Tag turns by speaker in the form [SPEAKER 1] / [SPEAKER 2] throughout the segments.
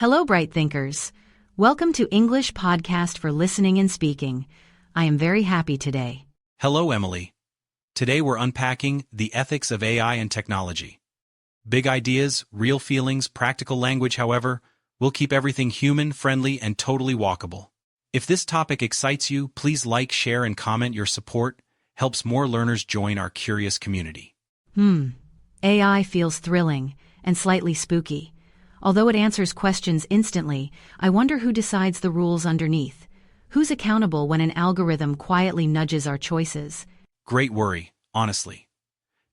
[SPEAKER 1] Hello, bright thinkers. Welcome to English Podcast for Listening and Speaking. I am very happy today.
[SPEAKER 2] Hello, Emily. Today we're unpacking the ethics of AI and technology. Big ideas, real feelings, practical language, however, we'll keep everything human, friendly, and totally walkable. If this topic excites you, please like, share, and comment. Your support helps more learners join our curious community.
[SPEAKER 1] AI feels thrilling and slightly spooky. Although it answers questions instantly, I wonder who decides the rules underneath. Who's accountable when an algorithm quietly nudges our choices?
[SPEAKER 2] Great worry, honestly.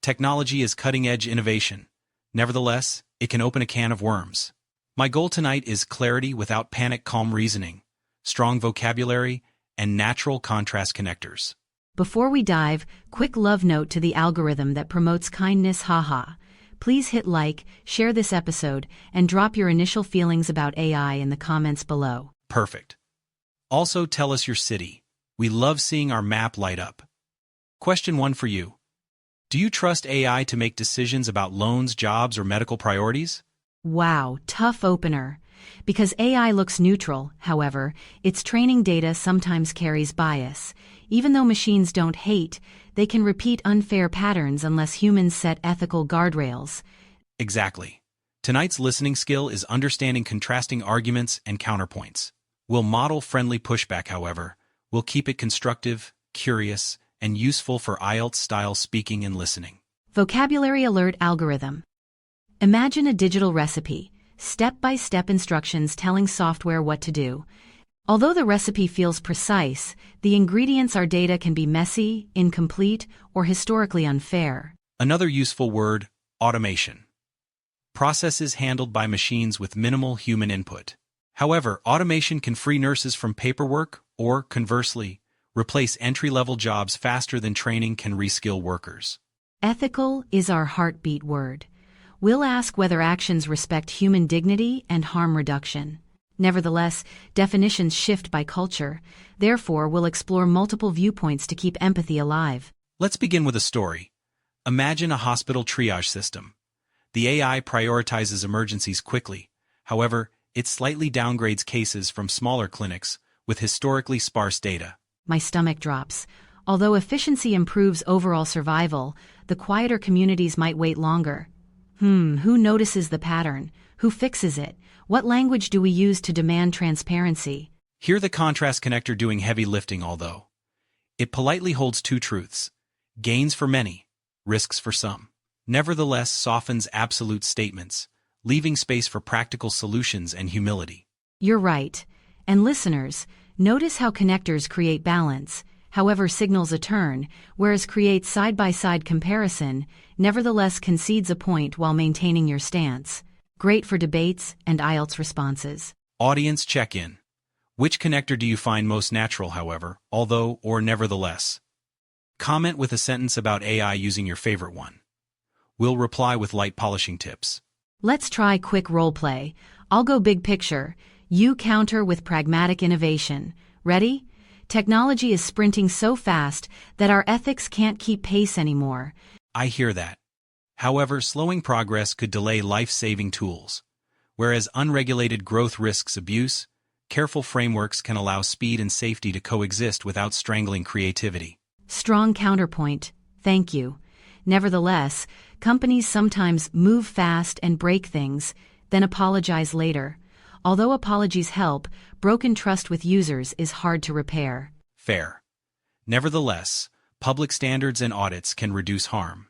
[SPEAKER 2] Technology is cutting-edge innovation. Nevertheless, it can open a can of worms. My goal tonight is clarity without panic, calm reasoning, strong vocabulary, and natural contrast connectors.
[SPEAKER 1] Before we dive, quick love note to the algorithm that promotes kindness, haha. Please hit like, share this episode, and drop your initial feelings about AI in the comments below.
[SPEAKER 2] Perfect. Also, tell us your city. We love seeing our map light up. Question 1 for you. Do you trust AI to make decisions about loans, jobs, or medical priorities?
[SPEAKER 1] Wow, tough opener. Because AI looks neutral, however, its training data sometimes carries bias. Even though machines don't hate, they can repeat unfair patterns unless humans set ethical guardrails.
[SPEAKER 2] Exactly. Tonight's listening skill is understanding contrasting arguments and counterpoints. We'll model friendly pushback, however. We'll keep it constructive, curious, and useful for IELTS-style speaking and listening.
[SPEAKER 1] Vocabulary alert algorithm. Imagine a digital recipe, step-by-step instructions telling software what to do. Although the recipe feels precise, the ingredients or data can be messy, incomplete, or historically unfair.
[SPEAKER 2] Another useful word, automation. Processes handled by machines with minimal human input. However, automation can free nurses from paperwork or, conversely, replace entry-level jobs faster than training can reskill workers.
[SPEAKER 1] Ethical is our heartbeat word. We'll ask whether actions respect human dignity and harm reduction. Nevertheless, definitions shift by culture. Therefore, we'll explore multiple viewpoints to keep empathy alive.
[SPEAKER 2] Let's begin with a story. Imagine a hospital triage system. The AI prioritizes emergencies quickly. However, it slightly downgrades cases from smaller clinics with historically sparse data.
[SPEAKER 1] My stomach drops. Although efficiency improves overall survival, the quieter communities might wait longer. Who notices the pattern? Who fixes it? What language do we use to demand transparency?
[SPEAKER 2] Here the contrast connector doing heavy lifting, although. It politely holds two truths. Gains for many, risks for some. Nevertheless softens absolute statements, leaving space for practical solutions and humility.
[SPEAKER 1] You're right. And listeners, notice how connectors create balance, however signals a turn, whereas creates side-by-side comparison, nevertheless concedes a point while maintaining your stance. Great for debates and IELTS responses.
[SPEAKER 2] Audience check-in. Which connector do you find most natural, however, although, or nevertheless? Comment with a sentence about AI using your favorite one. We'll reply with light polishing tips.
[SPEAKER 1] Let's try quick role play. I'll go big picture. You counter with pragmatic innovation. Ready? Technology is sprinting so fast that our ethics can't keep pace anymore.
[SPEAKER 2] I hear that. However, slowing progress could delay life-saving tools. Whereas unregulated growth risks abuse, careful frameworks can allow speed and safety to coexist without strangling creativity.
[SPEAKER 1] Strong counterpoint. Thank you. Nevertheless, companies sometimes move fast and break things, then apologize later. Although apologies help, broken trust with users is hard to repair.
[SPEAKER 2] Fair. Nevertheless, public standards and audits can reduce harm.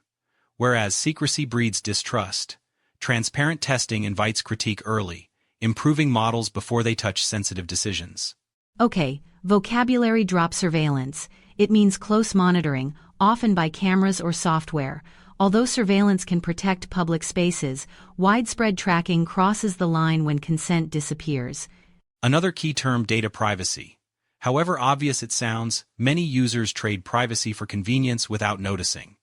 [SPEAKER 2] Whereas secrecy breeds distrust, transparent testing invites critique early, improving models before they touch sensitive decisions.
[SPEAKER 1] Okay, vocabulary drop surveillance. It means close monitoring, often by cameras or software. Although surveillance can protect public spaces, widespread tracking crosses the line when consent disappears.
[SPEAKER 2] Another key term, data privacy. However obvious it sounds, many users trade privacy for convenience without noticing.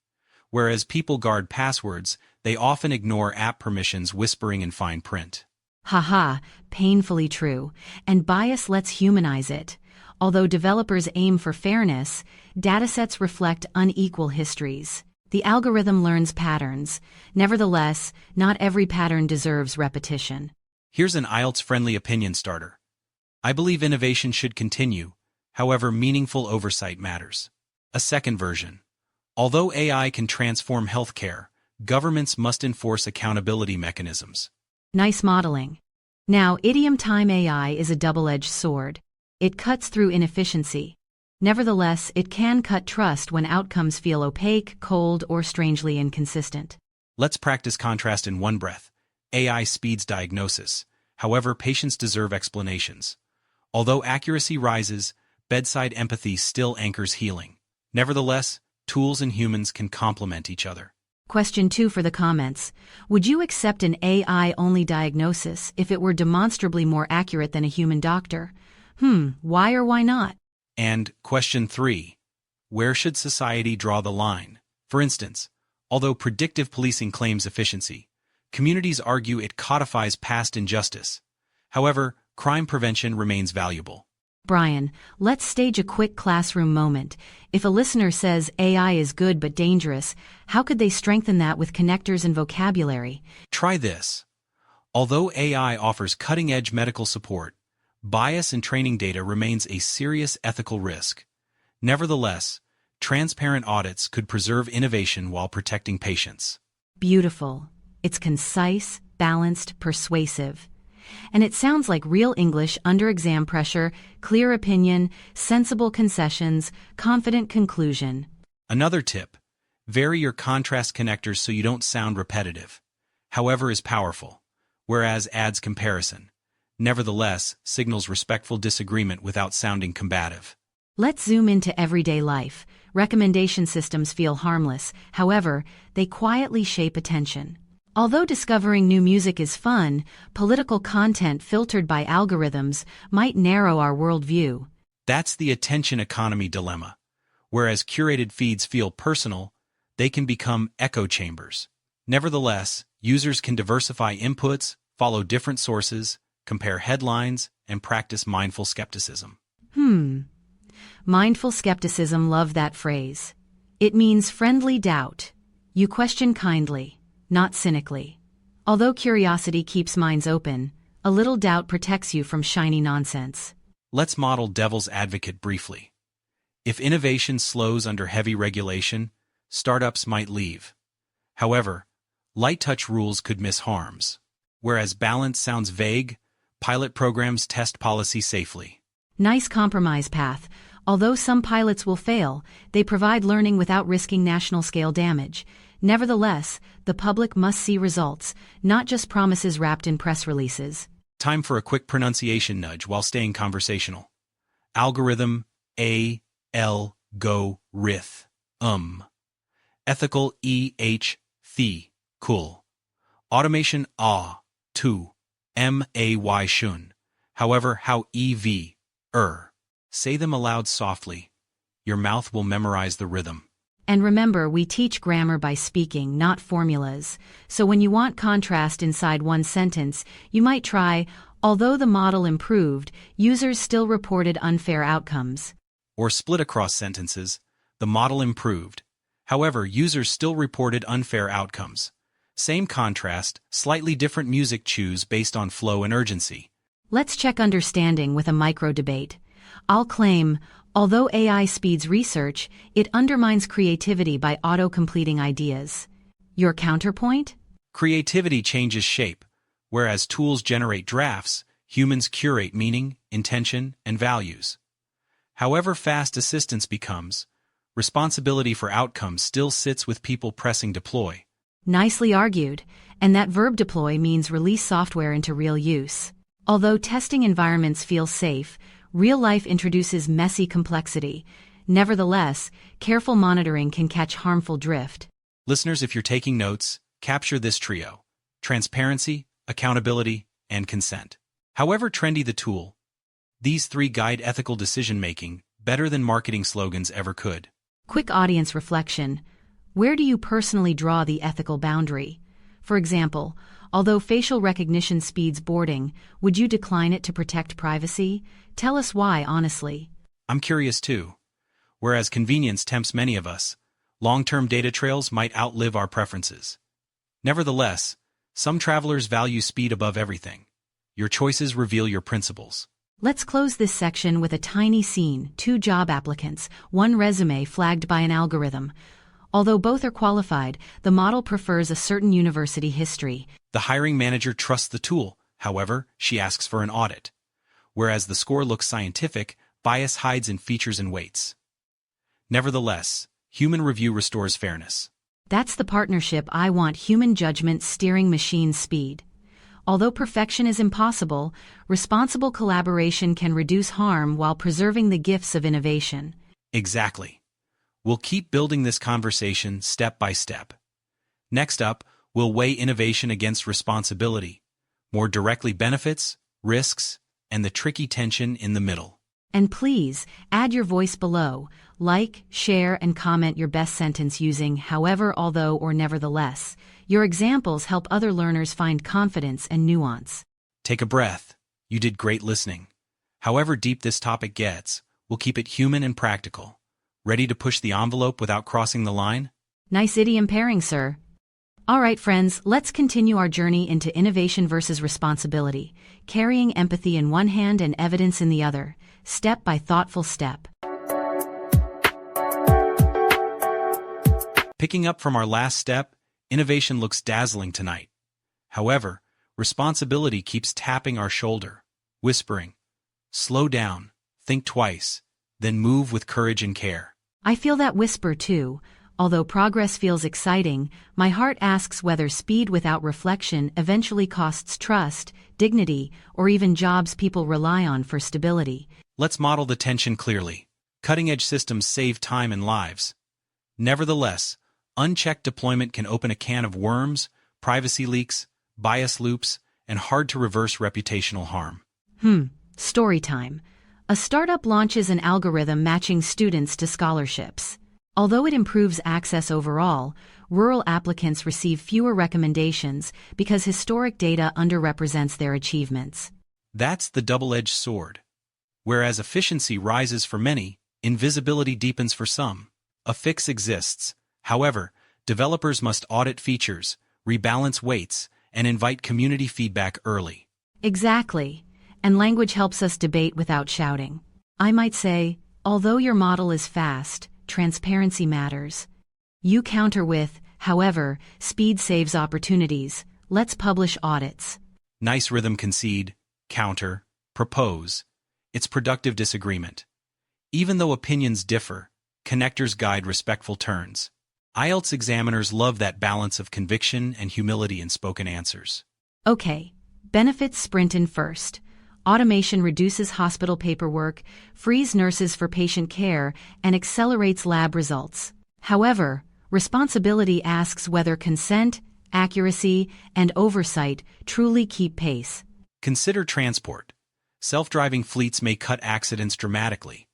[SPEAKER 2] Whereas people guard passwords, they often ignore app permissions whispering in fine print.
[SPEAKER 1] Haha, painfully true. And bias lets humanize it. Although developers aim for fairness, datasets reflect unequal histories. The algorithm learns patterns. Nevertheless, not every pattern deserves repetition.
[SPEAKER 2] Here's an IELTS-friendly opinion starter. I believe innovation should continue, however meaningful oversight matters. A second version. Although AI can transform healthcare, governments must enforce accountability mechanisms.
[SPEAKER 1] Nice modeling. Now, idiom time AI is a double-edged sword. It cuts through inefficiency. Nevertheless, it can cut trust when outcomes feel opaque, cold, or strangely inconsistent.
[SPEAKER 2] Let's practice contrast in one breath. AI speeds diagnosis. However, patients deserve explanations. Although accuracy rises, bedside empathy still anchors healing. Nevertheless, tools and humans can complement each other.
[SPEAKER 1] Question 2 for the comments. Would you accept an AI-only diagnosis if it were demonstrably more accurate than a human doctor? Why or why not?
[SPEAKER 2] And question 3. Where should society draw the line? For instance, although predictive policing claims efficiency, communities argue it codifies past injustice. However, crime prevention remains valuable.
[SPEAKER 1] Brian, let's stage a quick classroom moment. If a listener says AI is good but dangerous, how could they strengthen that with connectors and vocabulary?
[SPEAKER 2] Try this. Although AI offers cutting-edge medical support, bias in training data remains a serious ethical risk. Nevertheless, transparent audits could preserve innovation while protecting patients.
[SPEAKER 1] Beautiful. It's concise, balanced, persuasive. And it sounds like real English under exam pressure, clear opinion, sensible concessions, confident conclusion.
[SPEAKER 2] Another tip: vary your contrast connectors so you don't sound repetitive. However is powerful, whereas adds comparison. Nevertheless, signals respectful disagreement without sounding combative.
[SPEAKER 1] Let's zoom into everyday life. Recommendation systems feel harmless, however, they quietly shape attention. Although discovering new music is fun, political content filtered by algorithms might narrow our worldview.
[SPEAKER 2] That's the attention economy dilemma. Whereas curated feeds feel personal, they can become echo chambers. Nevertheless, users can diversify inputs, follow different sources, compare headlines, and practice mindful skepticism.
[SPEAKER 1] Mindful skepticism, love that phrase. It means friendly doubt. You question kindly, not cynically. Although curiosity keeps minds open, a little doubt protects you from shiny nonsense.
[SPEAKER 2] Let's model devil's advocate briefly. If innovation slows under heavy regulation, startups might leave. However, light touch rules could miss harms. Whereas balance sounds vague, pilot programs test policy safely.
[SPEAKER 1] Nice compromise path. Although some pilots will fail, they provide learning without risking national-scale damage. Nevertheless, the public must see results, not just promises wrapped in press releases.
[SPEAKER 2] Time for a quick pronunciation nudge while staying conversational. Algorithm, go, rith, Ethical, the, cool. Automation, to, may shun. However, how Say them aloud softly. Your mouth will memorize the rhythm.
[SPEAKER 1] And remember, we teach grammar by speaking, not formulas. So when you want contrast inside one sentence, you might try, although the model improved, users still reported unfair outcomes.
[SPEAKER 2] Or split across sentences, the model improved. However, users still reported unfair outcomes. Same contrast, slightly different music cues based on flow and urgency.
[SPEAKER 1] Let's check understanding with a micro-debate. I'll claim, although AI speeds research, it undermines creativity by auto-completing ideas. Your counterpoint?
[SPEAKER 2] Creativity changes shape. Whereas tools generate drafts, humans curate meaning, intention, and values. However fast assistance becomes, responsibility for outcomes still sits with people pressing deploy.
[SPEAKER 1] Nicely argued. And that verb deploy means release software into real use. Although testing environments feel safe, real life introduces messy complexity. Nevertheless, careful monitoring can catch harmful drift.
[SPEAKER 2] Listeners, if you're taking notes, capture this trio: transparency, accountability, and consent. However trendy the tool, these three guide ethical decision-making better than marketing slogans ever could.
[SPEAKER 1] Quick audience reflection. Where do you personally draw the ethical boundary? For example, although facial recognition speeds boarding, would you decline it to protect privacy? Tell us why, honestly.
[SPEAKER 2] I'm curious too. Whereas convenience tempts many of us, long-term data trails might outlive our preferences. Nevertheless, some travelers value speed above everything. Your choices reveal your principles.
[SPEAKER 1] Let's close this section with a tiny scene: 2 job applicants, 1 resume flagged by an algorithm. Although both are qualified, the model prefers a certain university history.
[SPEAKER 2] The hiring manager trusts the tool, however, she asks for an audit. Whereas the score looks scientific, bias hides in features and weights. Nevertheless, human review restores fairness.
[SPEAKER 1] That's the partnership I want: human judgment steering machine speed. Although perfection is impossible, responsible collaboration can reduce harm while preserving the gifts of innovation.
[SPEAKER 2] Exactly. We'll keep building this conversation step by step. Next up, we'll weigh innovation against responsibility, more directly benefits, risks, and the tricky tension in the middle.
[SPEAKER 1] And please, add your voice below. Like, share, and comment your best sentence using however, although, or nevertheless. Your examples help other learners find confidence and nuance.
[SPEAKER 2] Take a breath. You did great listening. However deep this topic gets, we'll keep it human and practical. Ready to push the envelope without crossing the line?
[SPEAKER 1] Nice idiom pairing, sir. All right, friends, let's continue our journey into innovation versus responsibility, carrying empathy in one hand and evidence in the other, step by thoughtful step.
[SPEAKER 2] Picking up from our last step, innovation looks dazzling tonight. However, responsibility keeps tapping our shoulder, whispering, "Slow down, think twice, then move with courage and care."
[SPEAKER 1] I feel that whisper too. Although progress feels exciting, my heart asks whether speed without reflection eventually costs trust, dignity, or even jobs people rely on for stability.
[SPEAKER 2] Let's model the tension clearly. Cutting-edge systems save time and lives. Nevertheless, unchecked deployment can open a can of worms, privacy leaks, bias loops, and hard-to-reverse reputational harm.
[SPEAKER 1] Story time. A startup launches an algorithm matching students to scholarships. Although it improves access overall, rural applicants receive fewer recommendations because historic data underrepresents their achievements.
[SPEAKER 2] That's the double-edged sword. Whereas efficiency rises for many, invisibility deepens for some. A fix exists. However, developers must audit features, rebalance weights, and invite community feedback early.
[SPEAKER 1] Exactly. And language helps us debate without shouting. I might say, although your model is fast, transparency matters. You counter with, however, speed saves opportunities. Let's publish audits.
[SPEAKER 2] Nice rhythm: concede, counter, propose. It's productive disagreement. Even though opinions differ, connectors guide respectful turns. IELTS examiners love that balance of conviction and humility in spoken answers.
[SPEAKER 1] Okay, benefits sprint in first. Automation reduces hospital paperwork, frees nurses for patient care, and accelerates lab results. However, responsibility asks whether consent, accuracy, and oversight truly keep pace.
[SPEAKER 2] Consider transport. Self-driving fleets may cut accidents dramatically.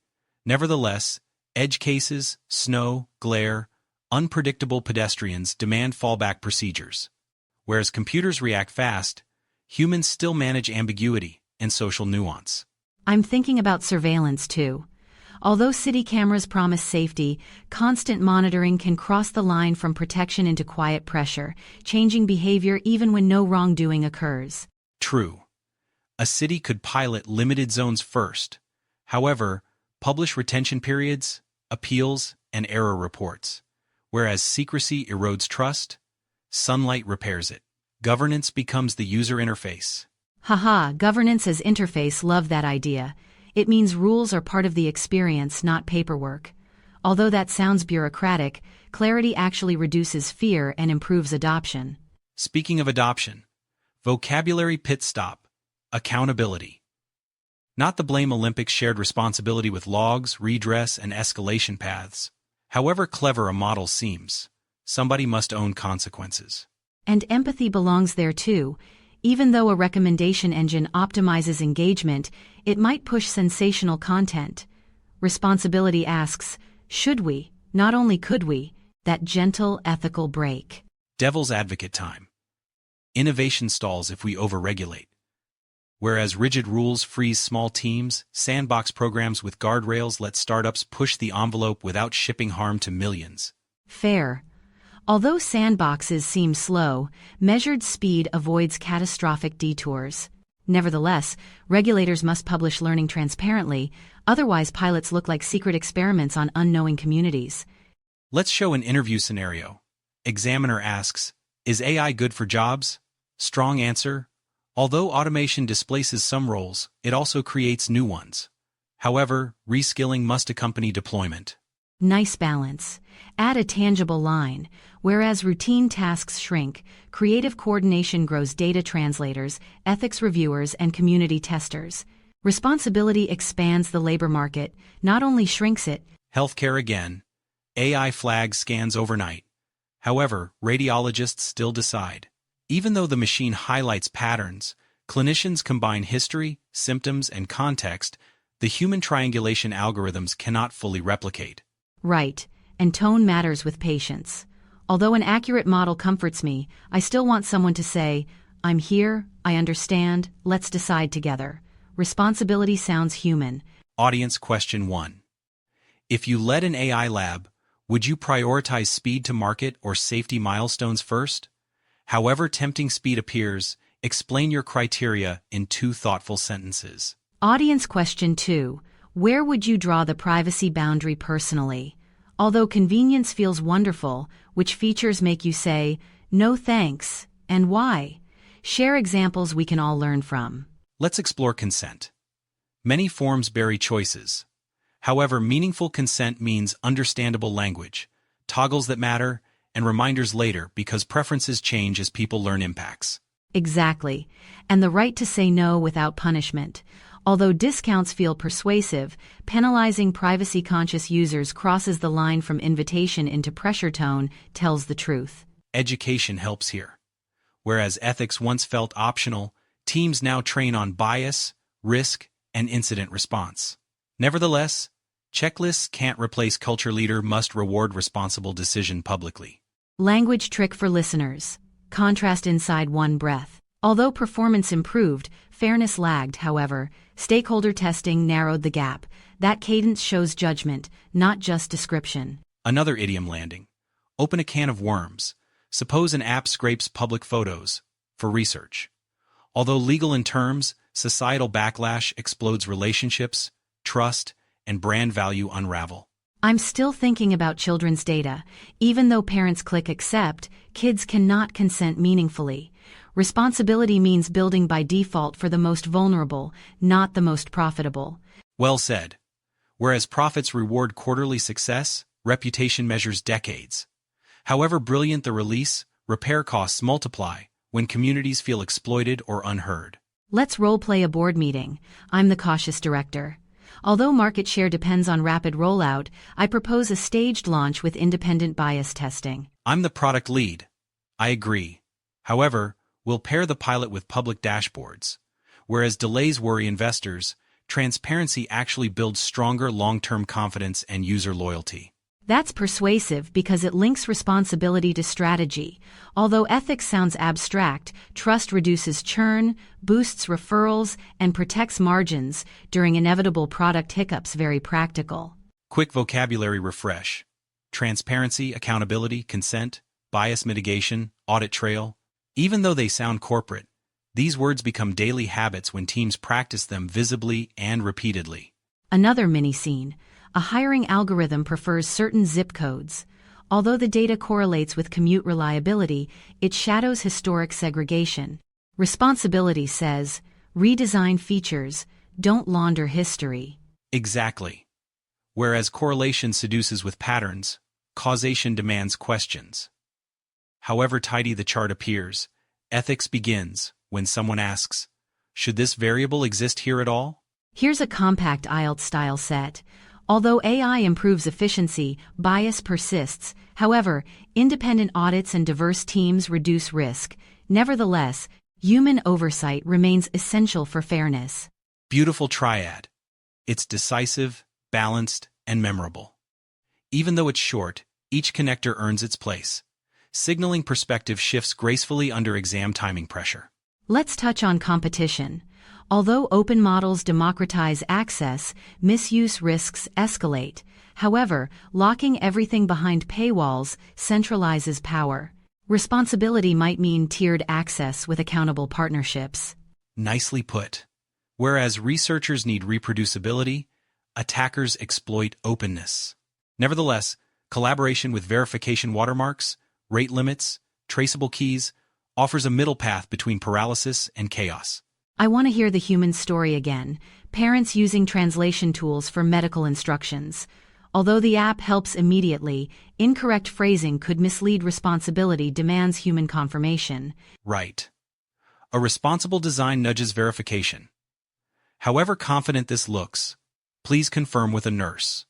[SPEAKER 2] Nevertheless, edge cases, snow, glare, unpredictable pedestrians demand fallback procedures. Whereas computers react fast, humans still manage ambiguity and social nuance.
[SPEAKER 1] I'm thinking about surveillance too. Although city cameras promise safety, constant monitoring can cross the line from protection into quiet pressure, changing behavior even when no wrongdoing occurs.
[SPEAKER 2] True. A city could pilot limited zones first. However, publish retention periods, appeals, and error reports. Whereas secrecy erodes trust, sunlight repairs it. Governance becomes the user interface.
[SPEAKER 1] Haha, governance as interface, love that idea. It means rules are part of the experience, not paperwork. Although that sounds bureaucratic, clarity actually reduces fear and improves adoption.
[SPEAKER 2] Speaking of adoption, vocabulary pit stop, accountability. Not the blame Olympics: shared responsibility with logs, redress, and escalation paths. However clever a model seems, somebody must own consequences.
[SPEAKER 1] And empathy belongs there too. Even though a recommendation engine optimizes engagement, it might push sensational content. Responsibility asks, should we, not only could we, that gentle, ethical break.
[SPEAKER 2] Devil's advocate time. Innovation stalls if we overregulate. Whereas rigid rules freeze small teams, sandbox programs with guardrails let startups push the envelope without shipping harm to millions.
[SPEAKER 1] Fair. Although sandboxes seem slow, measured speed avoids catastrophic detours. Nevertheless, regulators must publish learning transparently, otherwise pilots look like secret experiments on unknowing communities.
[SPEAKER 2] Let's show an interview scenario. Examiner asks, "Is AI good for jobs?" Strong answer: although automation displaces some roles, it also creates new ones. However, reskilling must accompany deployment.
[SPEAKER 1] Nice balance. Add a tangible line. Whereas routine tasks shrink, creative coordination grows data translators, ethics reviewers, and community testers. Responsibility expands the labor market, not only shrinks it.
[SPEAKER 2] Healthcare again. AI flags scans overnight. However, radiologists still decide. Even though the machine highlights patterns, clinicians combine history, symptoms, and context. The human triangulation algorithms cannot fully replicate.
[SPEAKER 1] Right, and tone matters with patients. Although an accurate model comforts me, I still want someone to say, "I'm here, I understand, let's decide together." Responsibility sounds human.
[SPEAKER 2] Audience question 1. If you led an AI lab, would you prioritize speed to market or safety milestones first? However tempting speed appears, explain your criteria in 2 thoughtful sentences.
[SPEAKER 1] Audience question 2. Where would you draw the privacy boundary personally? Although convenience feels wonderful, which features make you say, "No thanks," and why? Share examples we can all learn from.
[SPEAKER 2] Let's explore consent. Many forms bury choices. However, meaningful consent means understandable language, toggles that matter, and reminders later because preferences change as people learn impacts.
[SPEAKER 1] Exactly. And the right to say no without punishment. Although discounts feel persuasive, penalizing privacy-conscious users crosses the line from invitation into pressure tone, tells the truth.
[SPEAKER 2] Education helps here. Whereas ethics once felt optional, teams now train on bias, risk, and incident response. Nevertheless, checklists can't replace culture. Leader must reward responsible decision publicly.
[SPEAKER 1] Language trick for listeners. Contrast inside one breath. Although performance improved, fairness lagged, however. Stakeholder testing narrowed the gap. That cadence shows judgment, not just description.
[SPEAKER 2] Another idiom landing. Open a can of worms. Suppose an app scrapes public photos for research. Although legal in terms, societal backlash explodes relationships, trust, and brand value unravel.
[SPEAKER 1] I'm still thinking about children's data. Even though parents click accept, kids cannot consent meaningfully. Responsibility means building by default for the most vulnerable, not the most profitable.
[SPEAKER 2] Well said. Whereas profits reward quarterly success, reputation measures decades. However brilliant the release, repair costs multiply when communities feel exploited or unheard.
[SPEAKER 1] Let's role-play a board meeting. I'm the cautious director. Although market share depends on rapid rollout, I propose a staged launch with independent bias testing.
[SPEAKER 2] I'm the product lead. I agree. However, we'll pair the pilot with public dashboards. Whereas delays worry investors, transparency actually builds stronger long-term confidence and user loyalty.
[SPEAKER 1] That's persuasive because it links responsibility to strategy. Although ethics sounds abstract, trust reduces churn, boosts referrals, and protects margins during inevitable product hiccups. Very practical.
[SPEAKER 2] Quick vocabulary refresh. Transparency, accountability, consent, bias mitigation, audit trail. Even though they sound corporate, these words become daily habits when teams practice them visibly and repeatedly.
[SPEAKER 1] Another mini-scene. A hiring algorithm prefers certain zip codes. Although the data correlates with commute reliability, it shadows historic segregation. Responsibility says, redesign features, don't launder history.
[SPEAKER 2] Exactly. Whereas correlation seduces with patterns, causation demands questions. However tidy the chart appears, ethics begins when someone asks, should this variable exist here at all?
[SPEAKER 1] Here's a compact IELTS style set. Although AI improves efficiency, bias persists. However, independent audits and diverse teams reduce risk. Nevertheless, human oversight remains essential for fairness.
[SPEAKER 2] Beautiful triad. It's decisive, balanced, and memorable. Even though it's short, each connector earns its place. Signaling perspective shifts gracefully under exam timing pressure.
[SPEAKER 1] Let's touch on competition. Although open models democratize access, misuse risks escalate. However, locking everything behind paywalls centralizes power. Responsibility might mean tiered access with accountable partnerships.
[SPEAKER 2] Nicely put. Whereas researchers need reproducibility, attackers exploit openness. Nevertheless, collaboration with verification watermarks, rate limits, traceable keys, offers a middle path between paralysis and chaos.
[SPEAKER 1] I want to hear the human story again. Parents using translation tools for medical instructions. Although the app helps immediately, incorrect phrasing could mislead. Responsibility demands human confirmation.
[SPEAKER 2] Right. A responsible design nudges verification. However confident this looks, please confirm with a nurse.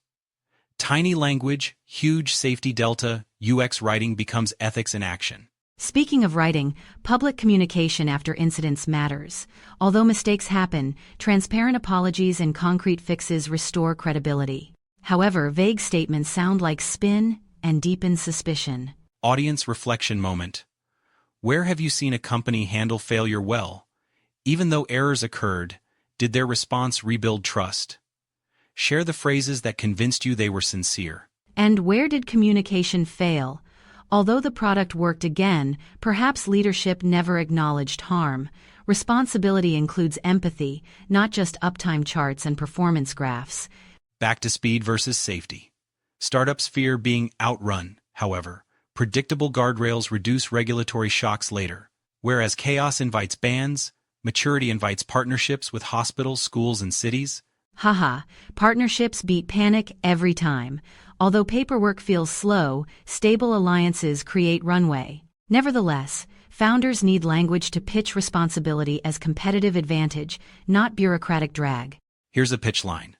[SPEAKER 2] Tiny language, huge safety delta, UX writing becomes ethics in action.
[SPEAKER 1] Speaking of writing, public communication after incidents matters. Although mistakes happen, transparent apologies and concrete fixes restore credibility. However, vague statements sound like spin and deepen suspicion.
[SPEAKER 2] Audience reflection moment. Where have you seen a company handle failure well? Even though errors occurred, did their response rebuild trust? Share the phrases that convinced you they were sincere.
[SPEAKER 1] And where did communication fail? Although the product worked again, perhaps leadership never acknowledged harm. Responsibility includes empathy, not just uptime charts and performance graphs.
[SPEAKER 2] Back to speed versus safety. Startups fear being outrun, however. Predictable guardrails reduce regulatory shocks later. Whereas chaos invites bans, maturity invites partnerships with hospitals, schools, and cities.
[SPEAKER 1] Haha, partnerships beat panic every time. Although paperwork feels slow, stable alliances create runway. Nevertheless, founders need language to pitch responsibility as competitive advantage, not bureaucratic drag.
[SPEAKER 2] Here's a pitch line.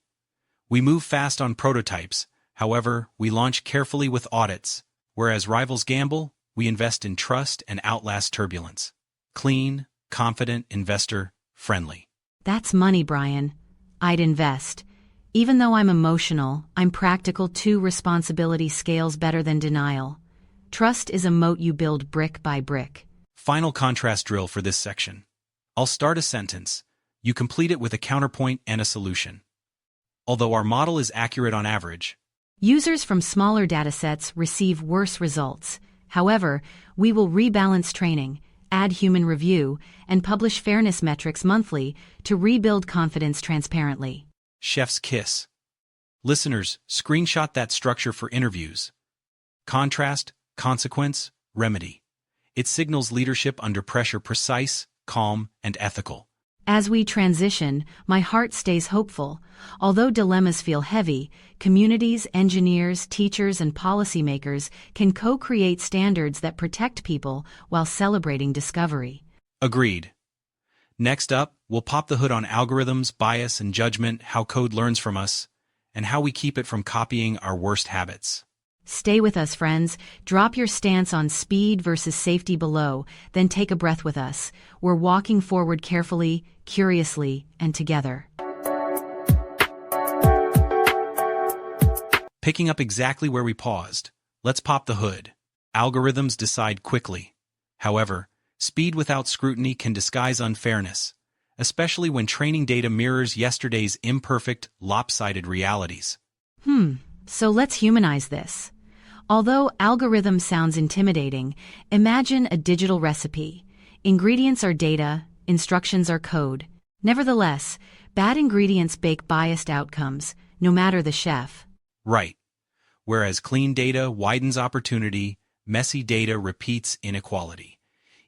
[SPEAKER 2] We move fast on prototypes, however, we launch carefully with audits. Whereas rivals gamble, we invest in trust and outlast turbulence. Clean, confident, investor-friendly.
[SPEAKER 1] That's money, Brian. I'd invest. Even though I'm emotional, I'm practical too. Responsibility scales better than denial. Trust is a moat you build brick by brick.
[SPEAKER 2] Final contrast drill for this section. I'll start a sentence. You complete it with a counterpoint and a solution. Although our model is accurate on average,
[SPEAKER 1] users from smaller datasets receive worse results. However, we will rebalance training, add human review, and publish fairness metrics monthly to rebuild confidence transparently.
[SPEAKER 2] Chef's kiss. Listeners, screenshot that structure for interviews. Contrast, consequence, remedy. It signals leadership under pressure: precise, calm, and ethical.
[SPEAKER 1] As we transition, my heart stays hopeful. Although dilemmas feel heavy, communities, engineers, teachers, and policymakers can co-create standards that protect people while celebrating discovery.
[SPEAKER 2] Agreed. Next up, we'll pop the hood on algorithms, bias, and judgment, how code learns from us, and how we keep it from copying our worst habits.
[SPEAKER 1] Stay with us, friends. Drop your stance on speed versus safety below, then take a breath with us. We're walking forward carefully, curiously, and together.
[SPEAKER 2] Picking up exactly where we paused, let's pop the hood. Algorithms decide quickly. However, speed without scrutiny can disguise unfairness, especially when training data mirrors yesterday's imperfect, lopsided realities.
[SPEAKER 1] So let's humanize this. Although algorithm sounds intimidating, imagine a digital recipe. Ingredients are data, instructions are code. Nevertheless, bad ingredients bake biased outcomes, no matter the chef.
[SPEAKER 2] Right. Whereas clean data widens opportunity, messy data repeats inequality.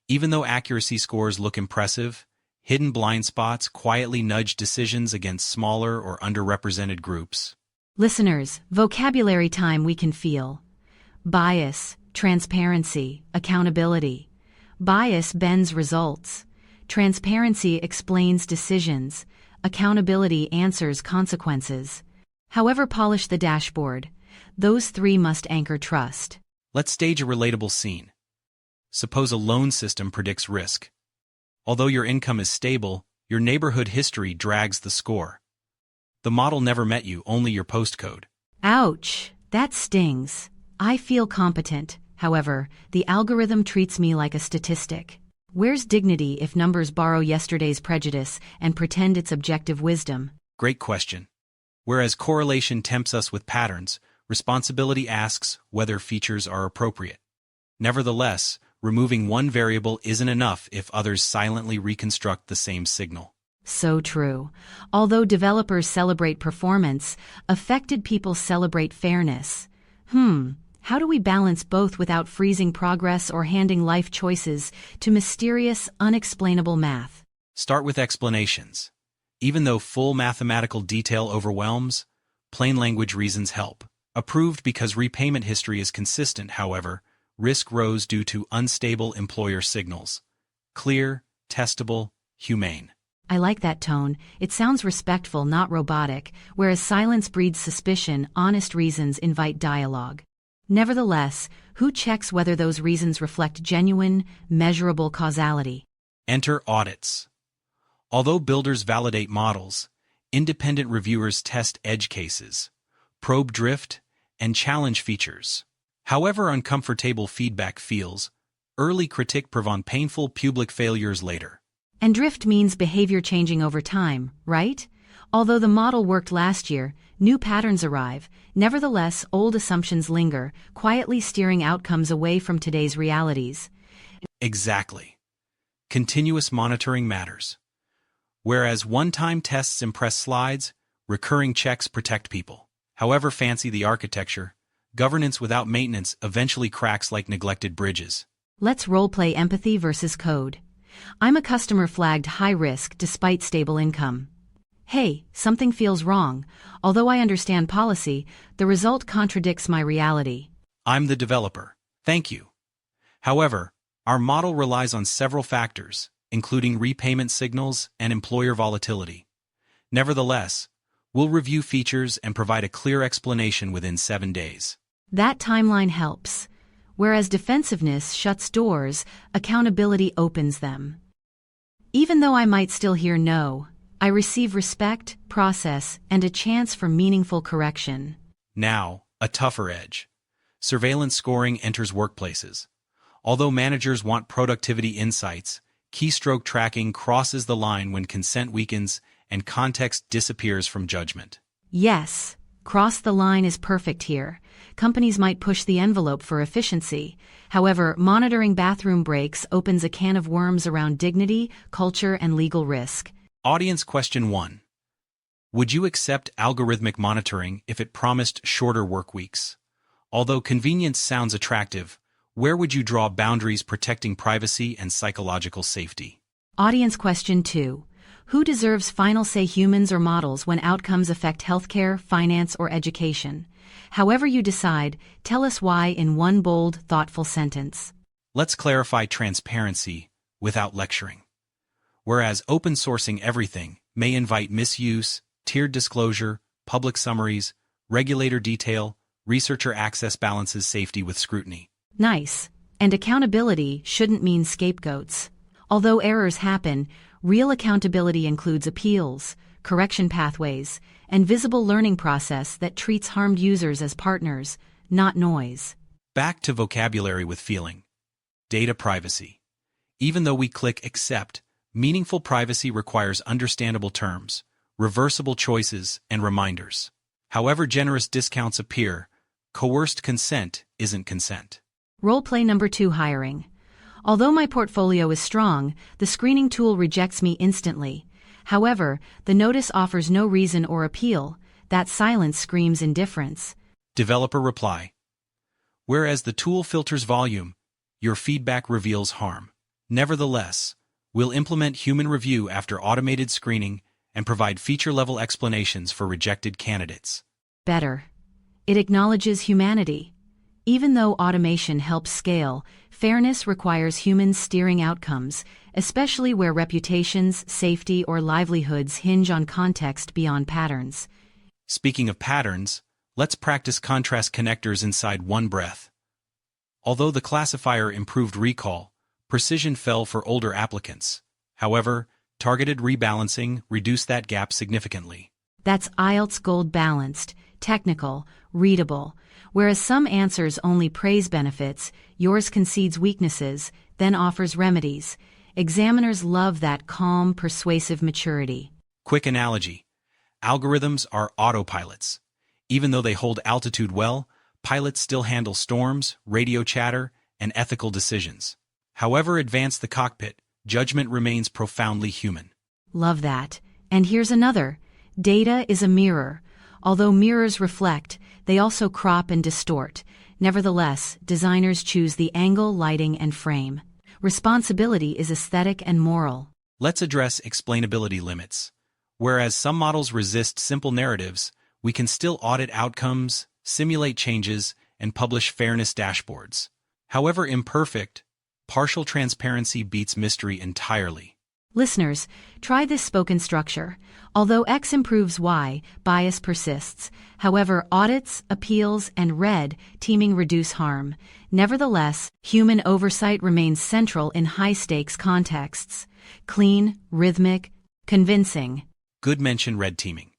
[SPEAKER 2] Even though accuracy scores look impressive, hidden blind spots quietly nudge decisions against smaller or underrepresented groups.
[SPEAKER 1] Listeners, vocabulary time we can feel. Bias, transparency, accountability. Bias bends results. Transparency explains decisions. Accountability answers consequences. However, polish the dashboard. Those three must anchor trust.
[SPEAKER 2] Let's stage a relatable scene. Suppose a loan system predicts risk. Although your income is stable, your neighborhood history drags the score. The model never met you, only your postcode.
[SPEAKER 1] Ouch, that stings. I feel competent. However, the algorithm treats me like a statistic. Where's dignity if numbers borrow yesterday's prejudice and pretend it's objective wisdom?
[SPEAKER 2] Great question. Whereas correlation tempts us with patterns, responsibility asks whether features are appropriate. Nevertheless, removing one variable isn't enough if others silently reconstruct the same signal.
[SPEAKER 1] So true. Although developers celebrate performance, affected people celebrate fairness. How do we balance both without freezing progress or handing life choices to mysterious, unexplainable math?
[SPEAKER 2] Start with explanations. Even though full mathematical detail overwhelms, plain language reasons help. Approved because repayment history is consistent, however, risk rose due to unstable employer signals. Clear, testable, humane.
[SPEAKER 1] I like that tone. It sounds respectful, not robotic, whereas silence breeds suspicion, honest reasons invite dialogue. Nevertheless, who checks whether those reasons reflect genuine, measurable causality?
[SPEAKER 2] Enter audits. Although builders validate models, independent reviewers test edge cases, probe drift, and challenge features. However uncomfortable feedback feels, early critique prevents painful public failures later.
[SPEAKER 1] And drift means behavior changing over time, right? Although the model worked last year, new patterns arrive. Nevertheless, old assumptions linger, quietly steering outcomes away from today's realities.
[SPEAKER 2] Exactly. Continuous monitoring matters. Whereas one-time tests impress slides, recurring checks protect people. However fancy the architecture, governance without maintenance eventually cracks like neglected bridges.
[SPEAKER 1] Let's roleplay empathy versus code. I'm a customer flagged high risk despite stable income. Hey, something feels wrong. Although I understand policy, the result contradicts my reality.
[SPEAKER 2] I'm the developer. Thank you. However, our model relies on several factors, including repayment signals and employer volatility. Nevertheless, we'll review features and provide a clear explanation within 7 days.
[SPEAKER 1] That timeline helps. Whereas defensiveness shuts doors, accountability opens them. Even though I might still hear no, I receive respect, process, and a chance for meaningful correction.
[SPEAKER 2] Now, a tougher edge. Surveillance scoring enters workplaces. Although managers want productivity insights, keystroke tracking crosses the line when consent weakens and context disappears from judgment.
[SPEAKER 1] Yes, cross the line is perfect here. Companies might push the envelope for efficiency. However, monitoring bathroom breaks opens a can of worms around dignity, culture, and legal risk.
[SPEAKER 2] Audience question 1. Would you accept algorithmic monitoring if it promised shorter work weeks? Although convenience sounds attractive, where would you draw boundaries protecting privacy and psychological safety?
[SPEAKER 1] Audience question 2. Who deserves final say, humans or models, when outcomes affect healthcare, finance, or education? However you decide, tell us why in one bold, thoughtful sentence.
[SPEAKER 2] Let's clarify transparency without lecturing. Whereas open sourcing everything may invite misuse, tiered disclosure, public summaries, regulator detail, researcher access balances safety with scrutiny.
[SPEAKER 1] Nice. And accountability shouldn't mean scapegoats. Although errors happen, real accountability includes appeals, correction pathways, and visible learning process that treats harmed users as partners, not noise.
[SPEAKER 2] Back to vocabulary with feeling. Data privacy. Even though we click accept, meaningful privacy requires understandable terms, reversible choices, and reminders. However generous discounts appear, coerced consent isn't consent.
[SPEAKER 1] Roleplay number 2, hiring. Although my portfolio is strong, the screening tool rejects me instantly. However, the notice offers no reason or appeal. That silence screams indifference.
[SPEAKER 2] Developer reply. Whereas the tool filters volume, your feedback reveals harm. Nevertheless, we'll implement human review after automated screening and provide feature-level explanations for rejected candidates.
[SPEAKER 1] Better. It acknowledges humanity. Even though automation helps scale, fairness requires humans steering outcomes, especially where reputations, safety, or livelihoods hinge on context beyond patterns.
[SPEAKER 2] Speaking of patterns, let's practice contrast connectors inside one breath. Although the classifier improved recall, precision fell for older applicants. However, targeted rebalancing reduced that gap significantly.
[SPEAKER 1] That's IELTS gold balanced, technical, readable. Whereas some answers only praise benefits, yours concedes weaknesses, then offers remedies. Examiners love that calm, persuasive maturity.
[SPEAKER 2] Quick analogy. Algorithms are autopilots. Even though they hold altitude well, pilots still handle storms, radio chatter, and ethical decisions. However advanced the cockpit, judgment remains profoundly human.
[SPEAKER 1] Love that. And here's another. Data is a mirror. Although mirrors reflect, they also crop and distort. Nevertheless, designers choose the angle, lighting, and frame. Responsibility is aesthetic and moral.
[SPEAKER 2] Let's address explainability limits. Whereas some models resist simple narratives, we can still audit outcomes, simulate changes, and publish fairness dashboards. However imperfect, partial transparency beats mystery entirely.
[SPEAKER 1] Listeners, try this spoken structure. Although X improves Y, bias persists. However, audits, appeals, and red teaming reduce harm. Nevertheless, human oversight remains central in high-stakes contexts. Clean, rhythmic, convincing.
[SPEAKER 2] Good mention red teaming.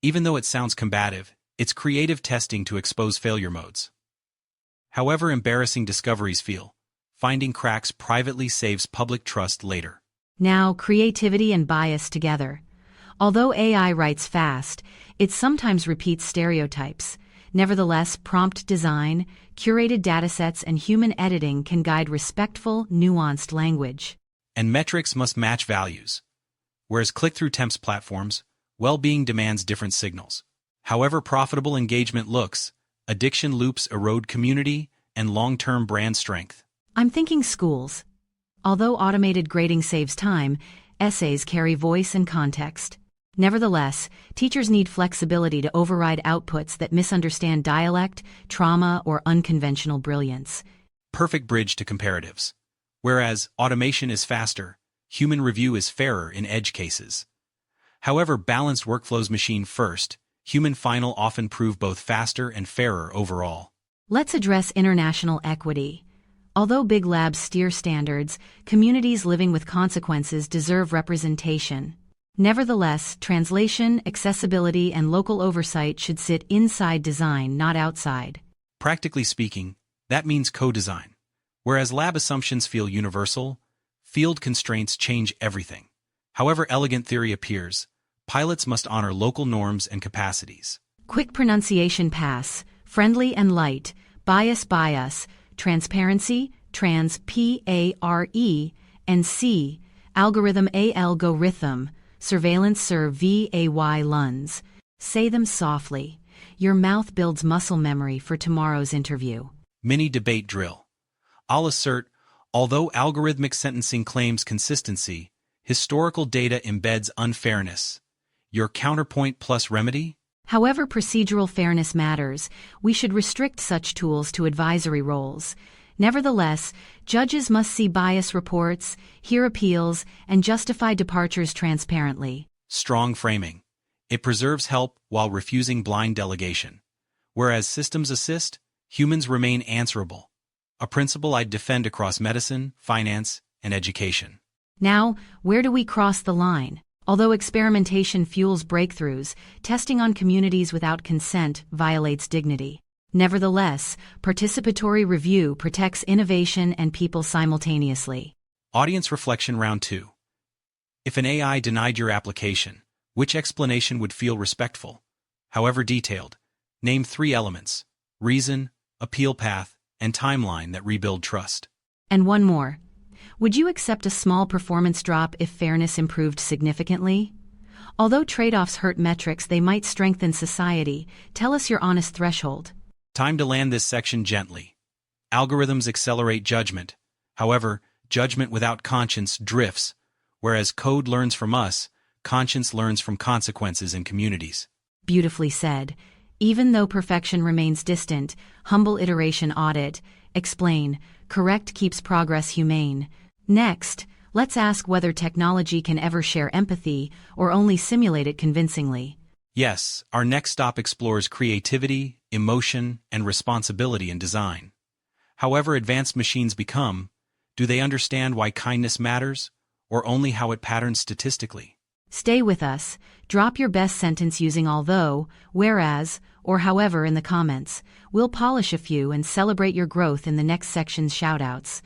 [SPEAKER 2] Even though it sounds combative, it's creative testing to expose failure modes. However embarrassing discoveries feel, finding cracks privately saves public trust later.
[SPEAKER 1] Now, creativity and bias together. Although AI writes fast, it sometimes repeats stereotypes. Nevertheless, prompt design, curated datasets, and human editing can guide respectful, nuanced language.
[SPEAKER 2] And metrics must match values. Whereas click-through temps platforms, well-being demands different signals. However profitable engagement looks, addiction loops erode community and long-term brand strength.
[SPEAKER 1] I'm thinking schools. Although automated grading saves time, essays carry voice and context. Nevertheless, teachers need flexibility to override outputs that misunderstand dialect, trauma, or unconventional brilliance.
[SPEAKER 2] Perfect bridge to comparatives. Whereas automation is faster, human review is fairer in edge cases. However, balanced workflows machine first, human final often prove both faster and fairer overall.
[SPEAKER 1] Let's address international equity. Although big labs steer standards, communities living with consequences deserve representation. Nevertheless, translation, accessibility, and local oversight should sit inside design, not outside.
[SPEAKER 2] Practically speaking, that means co-design. Whereas lab assumptions feel universal, field constraints change everything. However elegant theory appears, pilots must honor local norms and capacities.
[SPEAKER 1] Quick pronunciation pass, friendly and light, bias, transparency, P-A-R-E, and C, algorithm algorithm, surveillance V-A-Y luns. Say them softly. Your mouth builds muscle memory for tomorrow's interview.
[SPEAKER 2] Mini debate drill. I'll assert, although algorithmic sentencing claims consistency, historical data embeds unfairness. Your counterpoint plus remedy?
[SPEAKER 1] However procedural fairness matters, we should restrict such tools to advisory roles. Nevertheless, judges must see bias reports, hear appeals, and justify departures transparently.
[SPEAKER 2] Strong framing. It preserves help while refusing blind delegation. Whereas systems assist, humans remain answerable. A principle I'd defend across medicine, finance, and education.
[SPEAKER 1] Now, where do we cross the line? Although experimentation fuels breakthroughs, testing on communities without consent violates dignity. Nevertheless, participatory review protects innovation and people simultaneously.
[SPEAKER 2] Audience reflection round 2. If an AI denied your application, which explanation would feel respectful? However detailed, name 3 elements: reason, appeal path, and timeline that rebuild trust.
[SPEAKER 1] And one more. Would you accept a small performance drop if fairness improved significantly? Although trade-offs hurt metrics, they might strengthen society. Tell us your honest threshold.
[SPEAKER 2] Time to land this section gently. Algorithms accelerate judgment. However, judgment without conscience drifts, whereas code learns from us, conscience learns from consequences in communities.
[SPEAKER 1] Beautifully said. Even though perfection remains distant, humble iteration audit, explain, correct keeps progress humane. Next, let's ask whether technology can ever share empathy or only simulate it convincingly.
[SPEAKER 2] Yes, our next stop explores creativity, emotion, and responsibility in design. However advanced machines become, do they understand why kindness matters, or only how it patterns statistically?
[SPEAKER 1] Stay with us. Drop your best sentence using although, whereas, or however in the comments. We'll polish a few and celebrate your growth in the next section's shoutouts.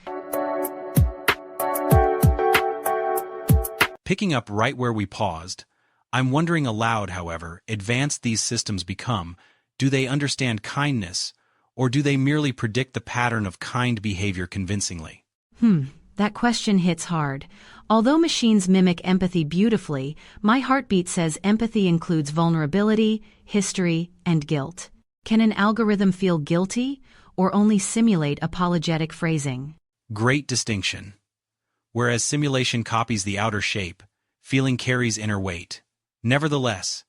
[SPEAKER 2] Picking up right where we paused, I'm wondering aloud, however advanced these systems become, do they understand kindness, or do they merely predict the pattern of kind behavior convincingly?
[SPEAKER 1] That question hits hard. Although machines mimic empathy beautifully, my heartbeat says empathy includes vulnerability, history, and guilt. Can an algorithm feel guilty, or only simulate apologetic phrasing?
[SPEAKER 2] Great distinction. Whereas simulation copies the outer shape, feeling carries inner weight. Nevertheless,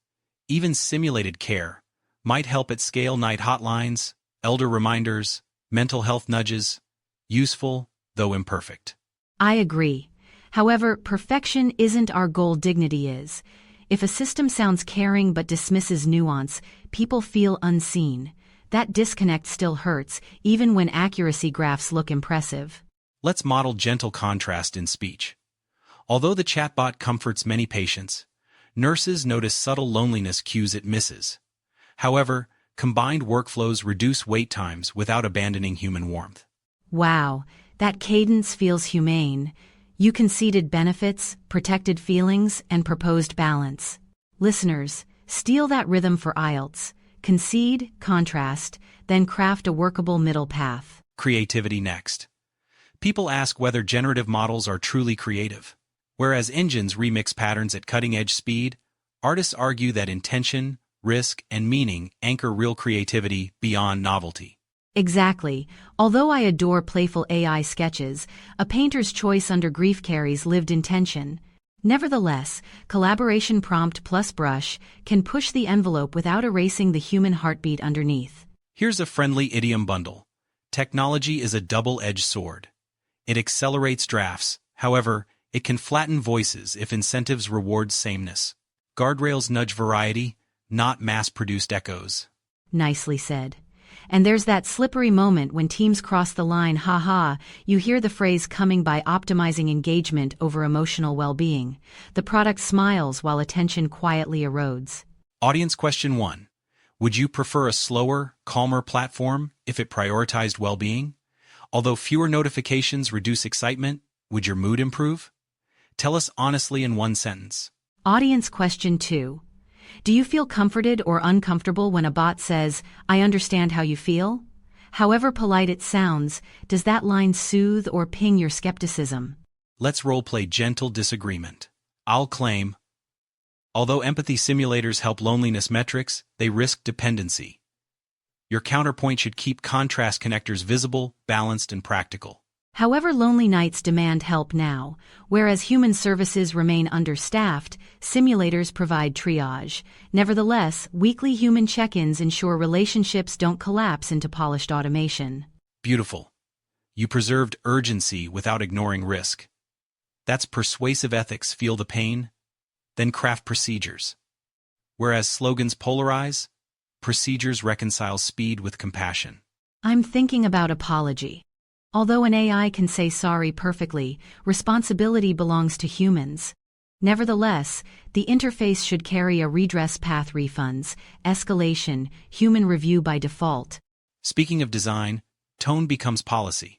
[SPEAKER 2] even simulated care might help at scale. Night hotlines, elder reminders, mental health nudges, useful, though imperfect.
[SPEAKER 1] I agree. However, perfection isn't our goal, dignity is. If a system sounds caring but dismisses nuance, people feel unseen. That disconnect still hurts, even when accuracy graphs look impressive.
[SPEAKER 2] Let's model gentle contrast in speech. Although the chatbot comforts many patients, nurses notice subtle loneliness cues it misses. However, combined workflows reduce wait times without abandoning human warmth.
[SPEAKER 1] Wow, that cadence feels humane. You conceded benefits, protected feelings, and proposed balance. Listeners, steal that rhythm for IELTS. Concede, contrast, then craft a workable middle path.
[SPEAKER 2] Creativity next. People ask whether generative models are truly creative. Whereas engines remix patterns at cutting-edge speed, artists argue that intention, risk, and meaning anchor real creativity beyond novelty.
[SPEAKER 1] Exactly. Although I adore playful AI sketches, a painter's choice under grief carries lived intention. Nevertheless, collaboration prompt plus brush can push the envelope without erasing the human heartbeat underneath.
[SPEAKER 2] Here's a friendly idiom bundle. Technology is a double-edged sword. It accelerates drafts, however, it can flatten voices if incentives reward sameness. Guardrails nudge variety, not mass-produced echoes.
[SPEAKER 1] Nicely said. And there's that slippery moment when teams cross the line, haha, you hear the phrase coming by optimizing engagement over emotional well-being. The product smiles while attention quietly erodes.
[SPEAKER 2] Audience question 1. Would you prefer a slower, calmer platform if it prioritized well-being? Although fewer notifications reduce excitement, would your mood improve? Tell us honestly in one sentence.
[SPEAKER 1] Audience question 2. Do you feel comforted or uncomfortable when a bot says, "I understand how you feel"? However polite it sounds, does that line soothe or ping your skepticism?
[SPEAKER 2] Let's role-play gentle disagreement. I'll claim, although empathy simulators help loneliness metrics, they risk dependency. Your counterpoint should keep contrast connectors visible, balanced, and practical.
[SPEAKER 1] However, lonely nights demand help now. Whereas human services remain understaffed, simulators provide triage. Nevertheless, weekly human check-ins ensure relationships don't collapse into polished automation.
[SPEAKER 2] Beautiful. You preserved urgency without ignoring risk. That's persuasive ethics. Feel the pain, then craft procedures. Whereas slogans polarize, procedures reconcile speed with compassion.
[SPEAKER 1] I'm thinking about apology. Although an AI can say sorry perfectly, responsibility belongs to humans. Nevertheless, the interface should carry a redress path: refunds, escalation, human review by default.
[SPEAKER 2] Speaking of design, tone becomes policy.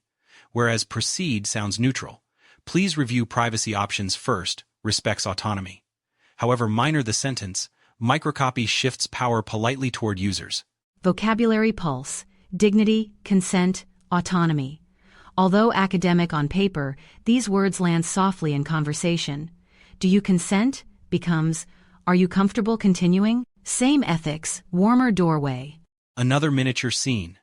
[SPEAKER 2] Whereas proceed sounds neutral. Please review privacy options first, respects autonomy. However minor the sentence, microcopy shifts power politely toward users.
[SPEAKER 1] Vocabulary pulse, dignity, consent, autonomy. Although academic on paper, these words land softly in conversation. Do you consent? Becomes, are you comfortable continuing? Same ethics, warmer doorway.
[SPEAKER 2] Another miniature scene.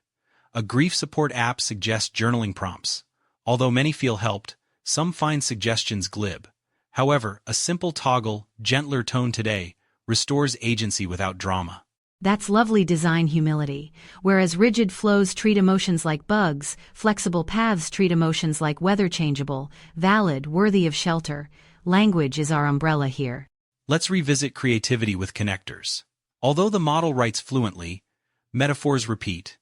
[SPEAKER 2] A grief support app suggests journaling prompts. Although many feel helped, some find suggestions glib. However, a simple toggle, gentler tone today, restores agency without drama.
[SPEAKER 1] That's lovely design humility. Whereas rigid flows treat emotions like bugs, flexible paths treat emotions like weather changeable, valid, worthy of shelter. Language is our umbrella here.
[SPEAKER 2] Let's revisit creativity with connectors. Although the model writes fluently, metaphors repeat.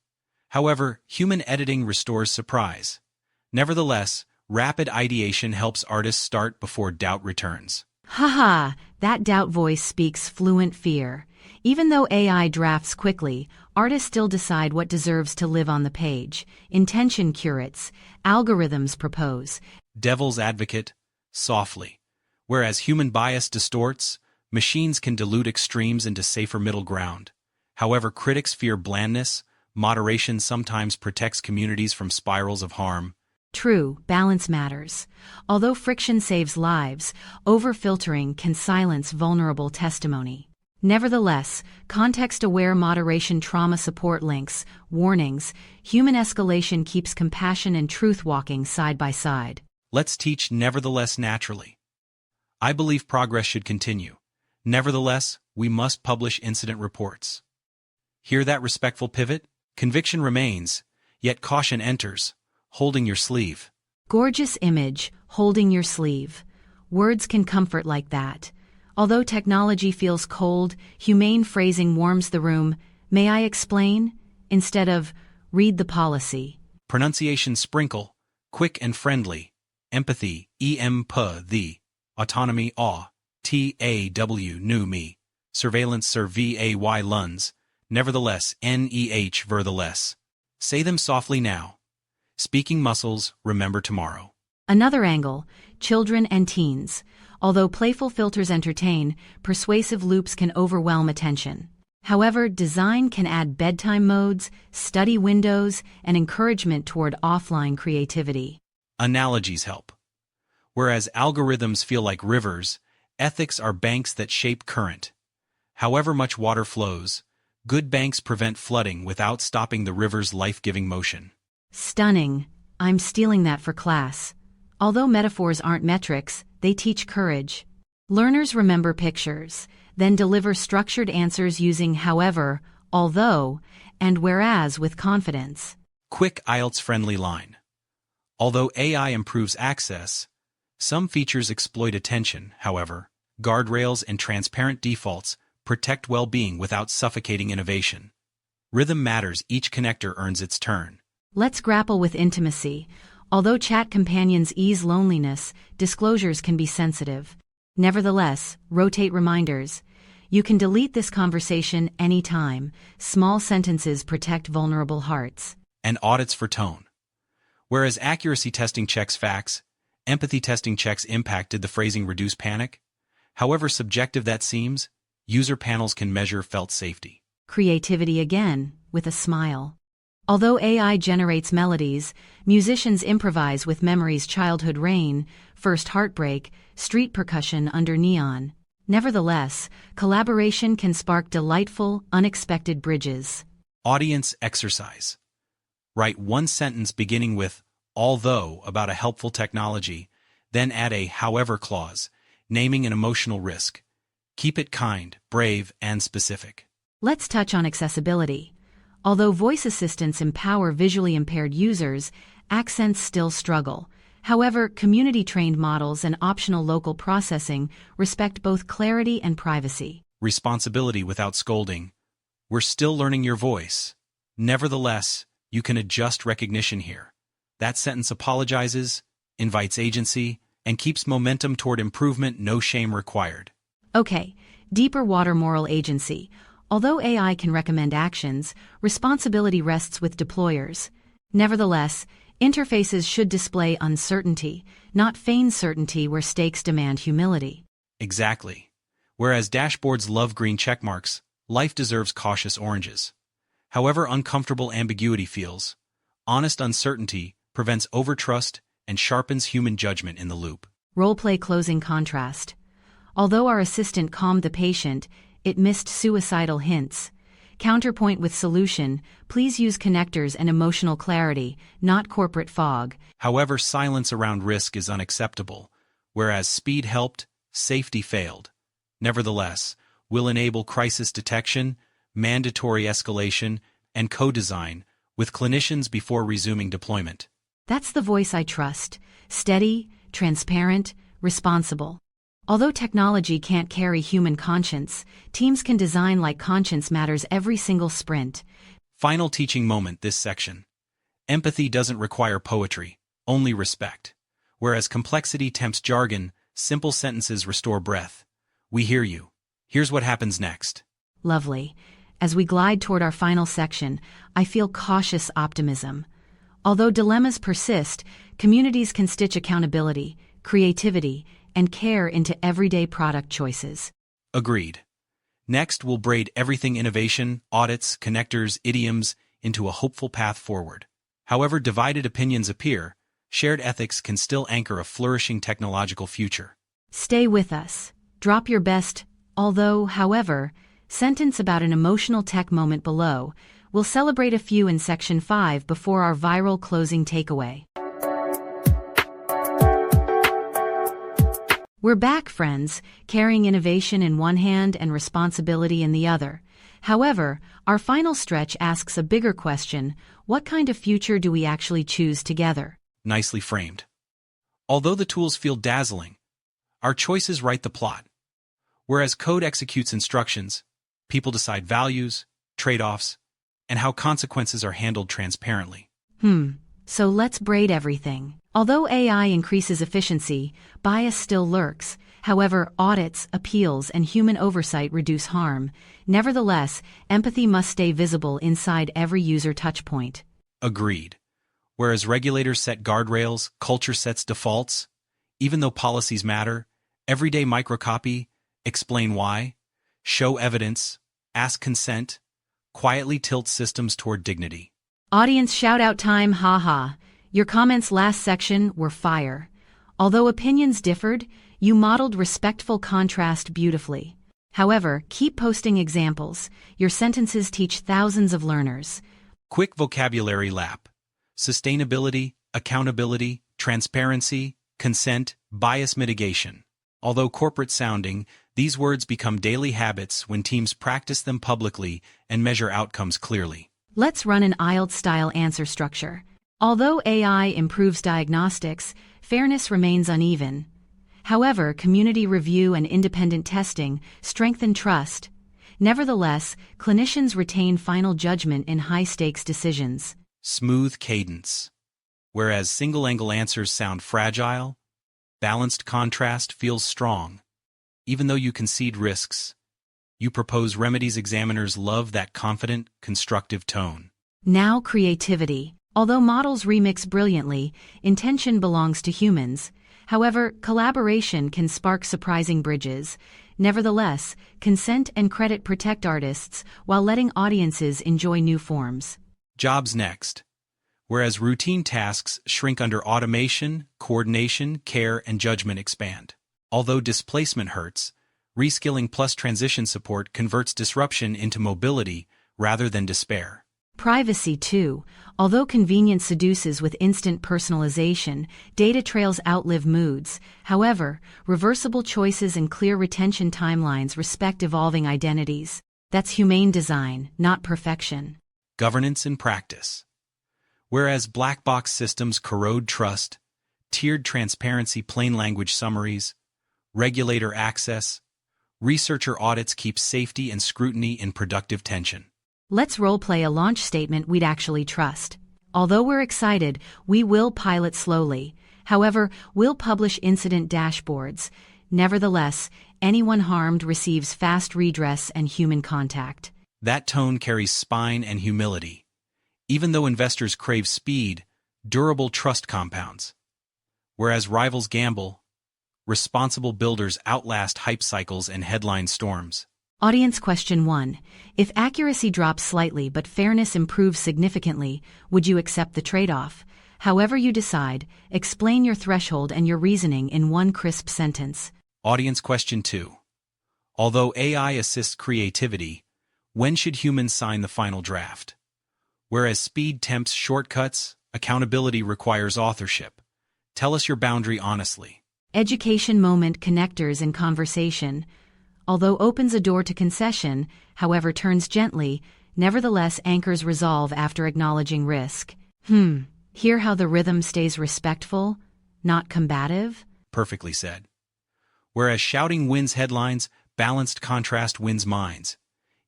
[SPEAKER 2] However, human editing restores surprise. Nevertheless, rapid ideation helps artists start before doubt returns.
[SPEAKER 1] Haha, that doubt voice speaks fluent fear. Even though AI drafts quickly, artists still decide what deserves to live on the page. Intention curates, algorithms propose.
[SPEAKER 2] Devil's advocate, softly. Whereas human bias distorts, machines can dilute extremes into safer middle ground. However, critics fear blandness, moderation sometimes protects communities from spirals of harm.
[SPEAKER 1] True, balance matters. Although friction saves lives, over-filtering can silence vulnerable testimony. Nevertheless, context-aware moderation trauma support links, warnings, human escalation keeps compassion and truth walking side by side.
[SPEAKER 2] Let's teach nevertheless naturally. I believe progress should continue. Nevertheless, we must publish incident reports. Hear that respectful pivot? Conviction remains, yet caution enters, holding your sleeve.
[SPEAKER 1] Gorgeous image, holding your sleeve. Words can comfort like that. Although technology feels cold, humane phrasing warms the room. May I explain? Instead of, read the policy.
[SPEAKER 2] Pronunciation sprinkle, quick and friendly. Empathy, the. Autonomy, taw, new me. Surveillance, vay luns. Nevertheless, vertheless. Say them softly now. Speaking muscles, remember tomorrow.
[SPEAKER 1] Another angle, children and teens. Although playful filters entertain, persuasive loops can overwhelm attention. However, design can add bedtime modes, study windows, and encouragement toward offline creativity.
[SPEAKER 2] Analogies help. Whereas algorithms feel like rivers, ethics are banks that shape current. However much water flows, good banks prevent flooding without stopping the river's life-giving motion.
[SPEAKER 1] Stunning. I'm stealing that for class. Although metaphors aren't metrics, they teach courage. Learners remember pictures, then deliver structured answers using however, although, and whereas with confidence.
[SPEAKER 2] Quick IELTS-friendly line. Although AI improves access, some features exploit attention, however, guardrails and transparent defaults protect well-being without suffocating innovation. Rhythm matters, each connector earns its turn.
[SPEAKER 1] Let's grapple with intimacy. Although chat companions ease loneliness, disclosures can be sensitive. Nevertheless, rotate reminders. You can delete this conversation anytime. Small sentences protect vulnerable hearts.
[SPEAKER 2] And audits for tone. Whereas accuracy testing checks facts, empathy testing checks impact. Did the phrasing reduce panic? However subjective that seems, user panels can measure felt safety.
[SPEAKER 1] Creativity again, with a smile. Although AI generates melodies, musicians improvise with memories: childhood rain, first heartbreak, street percussion under neon. Nevertheless, collaboration can spark delightful, unexpected bridges.
[SPEAKER 2] Audience exercise. Write one sentence beginning with although about a helpful technology, then add a however clause, naming an emotional risk. Keep it kind, brave, and specific.
[SPEAKER 1] Let's touch on accessibility. Although voice assistants empower visually impaired users, accents still struggle. However, community-trained models and optional local processing respect both clarity and privacy.
[SPEAKER 2] Responsibility without scolding. We're still learning your voice. Nevertheless, you can adjust recognition here. That sentence apologizes, invites agency, and keeps momentum toward improvement. No shame required.
[SPEAKER 1] Okay, deeper water moral agency. Although AI can recommend actions, responsibility rests with deployers. Nevertheless, interfaces should display uncertainty, not feign certainty where stakes demand humility.
[SPEAKER 2] Exactly. Whereas dashboards love green checkmarks, life deserves cautious oranges. However uncomfortable ambiguity feels, honest uncertainty prevents overtrust and sharpens human judgment in the loop.
[SPEAKER 1] Roleplay closing contrast. Although our assistant calmed the patient, it missed suicidal hints. Counterpoint with solution, please use connectors and emotional clarity, not corporate fog.
[SPEAKER 2] However, silence around risk is unacceptable. Whereas speed helped, safety failed. Nevertheless, will enable crisis detection, mandatory escalation, and co-design with clinicians before resuming deployment.
[SPEAKER 1] That's the voice I trust. Steady, transparent, responsible. Although technology can't carry human conscience, teams can design like conscience matters every single sprint.
[SPEAKER 2] Final teaching moment this section. Empathy doesn't require poetry, only respect. Whereas complexity tempts jargon, simple sentences restore breath. We hear you. Here's what happens next.
[SPEAKER 1] Lovely. As we glide toward our final section, I feel cautious optimism. Although dilemmas persist, communities can stitch accountability, creativity, and care into everyday product choices.
[SPEAKER 2] Agreed. Next, we'll braid everything innovation, audits, connectors, idioms into a hopeful path forward. However divided opinions appear, shared ethics can still anchor a flourishing technological future.
[SPEAKER 1] Stay with us. Drop your best, however, sentence about an emotional tech moment below. We'll celebrate a few in Section 5 before our viral closing takeaway. We're back, friends, carrying innovation in one hand and responsibility in the other. However, our final stretch asks a bigger question: what kind of future do we actually choose together?
[SPEAKER 2] Nicely framed. Although the tools feel dazzling, our choices write the plot. Whereas code executes instructions, people decide values, trade-offs, and how consequences are handled transparently.
[SPEAKER 1] So let's braid everything. Although AI increases efficiency, bias still lurks. However, audits, appeals, and human oversight reduce harm. Nevertheless, empathy must stay visible inside every user touchpoint.
[SPEAKER 2] Agreed. Whereas regulators set guardrails, culture sets defaults. Even though policies matter, everyday microcopy, explain why, show evidence, ask consent, quietly tilt systems toward dignity.
[SPEAKER 1] Audience shout-out time, haha. Your comments last section were fire. Although opinions differed, you modeled respectful contrast beautifully. However, keep posting examples. Your sentences teach thousands of learners.
[SPEAKER 2] Quick vocabulary lap. Sustainability, accountability, transparency, consent, bias mitigation. Although corporate-sounding, these words become daily habits when teams practice them publicly and measure outcomes clearly.
[SPEAKER 1] Let's run an IELTS-style answer structure. Although AI improves diagnostics, fairness remains uneven. However, community review and independent testing strengthen trust. Nevertheless, clinicians retain final judgment in high-stakes decisions.
[SPEAKER 2] Smooth cadence. Whereas single-angle answers sound fragile, balanced contrast feels strong. Even though you concede risks, you propose remedies. Examiners love that confident, constructive tone.
[SPEAKER 1] Now creativity. Although models remix brilliantly, intention belongs to humans. However, collaboration can spark surprising bridges. Nevertheless, consent and credit protect artists while letting audiences enjoy new forms.
[SPEAKER 2] Jobs next. Whereas routine tasks shrink under automation, coordination, care, and judgment expand. Although displacement hurts, reskilling plus transition support converts disruption into mobility rather than despair.
[SPEAKER 1] Privacy too. Although convenience seduces with instant personalization, data trails outlive moods. However, reversible choices and clear retention timelines respect evolving identities. That's humane design, not perfection.
[SPEAKER 2] Governance in practice. Whereas black box systems corrode trust, tiered transparency, plain language summaries, regulator access, researcher audits keep safety and scrutiny in productive tension.
[SPEAKER 1] Let's roleplay a launch statement we'd actually trust. Although we're excited, we will pilot slowly. However, we'll publish incident dashboards. Nevertheless, anyone harmed receives fast redress and human contact.
[SPEAKER 2] That tone carries spine and humility. Even though investors crave speed, durable trust compounds. Whereas rivals gamble, responsible builders outlast hype cycles and headline storms.
[SPEAKER 1] Audience question 1. If accuracy drops slightly but fairness improves significantly, would you accept the trade-off? However you decide, explain your threshold and your reasoning in one crisp sentence.
[SPEAKER 2] Audience question 2. Although AI assists creativity, when should humans sign the final draft? Whereas speed tempts shortcuts, accountability requires authorship. Tell us your boundary honestly.
[SPEAKER 1] Education moment connectors in conversation. Although opens a door to concession, however turns gently, nevertheless anchors resolve after acknowledging risk. Hear how the rhythm stays respectful, not combative?
[SPEAKER 2] Perfectly said. Whereas shouting wins headlines, balanced contrast wins minds.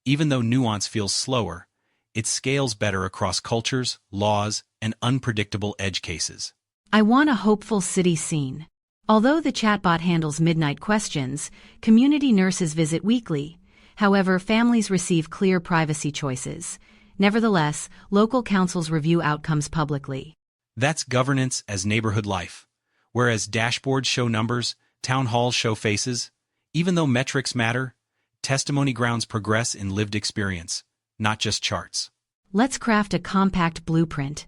[SPEAKER 2] Even though nuance feels slower, it scales better across cultures, laws, and unpredictable edge cases.
[SPEAKER 1] I want a hopeful city scene. Although the chatbot handles midnight questions, community nurses visit weekly. However, families receive clear privacy choices. Nevertheless, local councils review outcomes publicly.
[SPEAKER 2] That's governance as neighborhood life. Whereas dashboards show numbers, town halls show faces. Even though metrics matter, testimony grounds progress in lived experience, not just charts.
[SPEAKER 1] Let's craft a compact blueprint.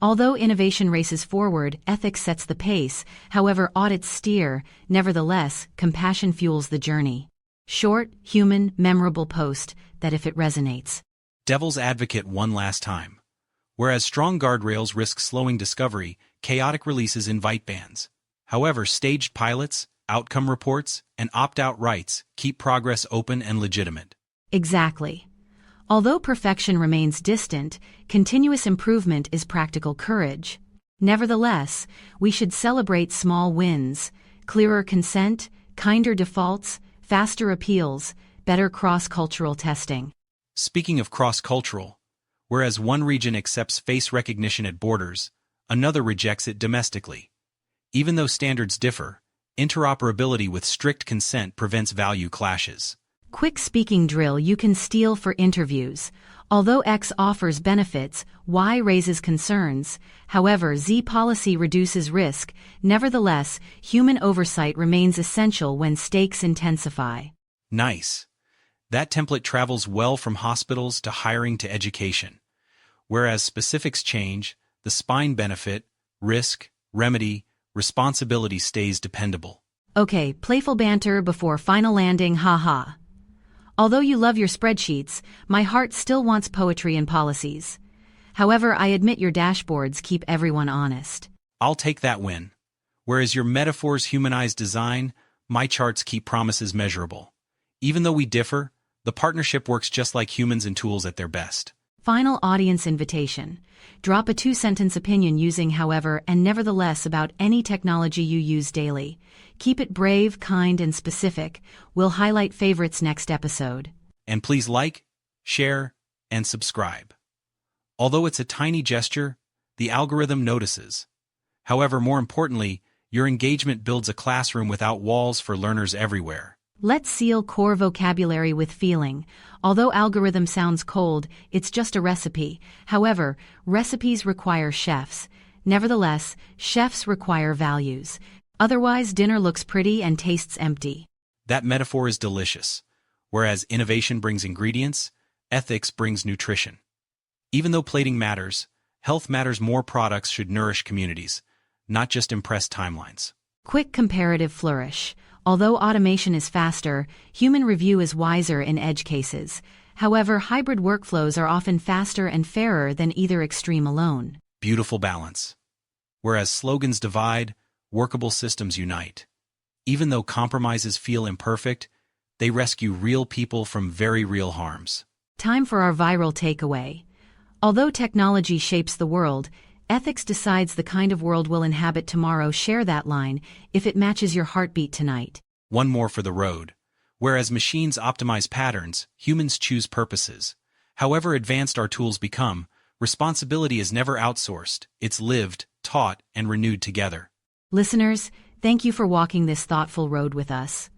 [SPEAKER 1] Although innovation races forward, ethics sets the pace, however audits steer, nevertheless, compassion fuels the journey. Short, human, memorable post that if it resonates.
[SPEAKER 2] Devil's advocate one last time. Whereas strong guardrails risk slowing discovery, chaotic releases invite bans. However, staged pilots, outcome reports, and opt-out rights keep progress open and legitimate.
[SPEAKER 1] Exactly. Although perfection remains distant, continuous improvement is practical courage. Nevertheless, we should celebrate small wins, clearer consent, kinder defaults, faster appeals, better cross-cultural testing.
[SPEAKER 2] Speaking of cross-cultural, whereas one region accepts face recognition at borders, another rejects it domestically. Even though standards differ, interoperability with strict consent prevents value clashes.
[SPEAKER 1] Quick speaking drill you can steal for interviews. Although X offers benefits, Y raises concerns. However, Z policy reduces risk. Nevertheless, human oversight remains essential when stakes intensify.
[SPEAKER 2] Nice. That template travels well from hospitals to hiring to education. Whereas specifics change, the spine benefit, risk, remedy, responsibility stays dependable.
[SPEAKER 1] Okay, playful banter before final landing, haha. Although you love your spreadsheets, my heart still wants poetry and policies. However, I admit your dashboards keep everyone honest.
[SPEAKER 2] I'll take that win. Whereas your metaphors humanize design, my charts keep promises measurable. Even though we differ, the partnership works just like humans and tools at their best.
[SPEAKER 1] Final audience invitation. Drop a 2-sentence opinion using however and nevertheless about any technology you use daily. Keep it brave, kind, and specific. We'll highlight favorites next episode.
[SPEAKER 2] And please like, share, and subscribe. Although it's a tiny gesture, the algorithm notices. However, more importantly, your engagement builds a classroom without walls for learners everywhere.
[SPEAKER 1] Let's seal core vocabulary with feeling. Although algorithm sounds cold, it's just a recipe. However, recipes require chefs. Nevertheless, chefs require values. Otherwise, dinner looks pretty and tastes empty.
[SPEAKER 2] That metaphor is delicious. Whereas innovation brings ingredients, ethics brings nutrition. Even though plating matters, health matters more. Products should nourish communities, not just impress timelines.
[SPEAKER 1] Quick comparative flourish. Although automation is faster, human review is wiser in edge cases. However, hybrid workflows are often faster and fairer than either extreme alone.
[SPEAKER 2] Beautiful balance. Whereas slogans divide, workable systems unite. Even though compromises feel imperfect, they rescue real people from very real harms.
[SPEAKER 1] Time for our viral takeaway. Although technology shapes the world, ethics decides the kind of world we'll inhabit tomorrow. Share that line if it matches your heartbeat tonight.
[SPEAKER 2] One more for the road. Whereas machines optimize patterns, humans choose purposes. However advanced our tools become, responsibility is never outsourced. It's lived, taught, and renewed together.
[SPEAKER 1] Listeners, thank you for walking this thoughtful road with us.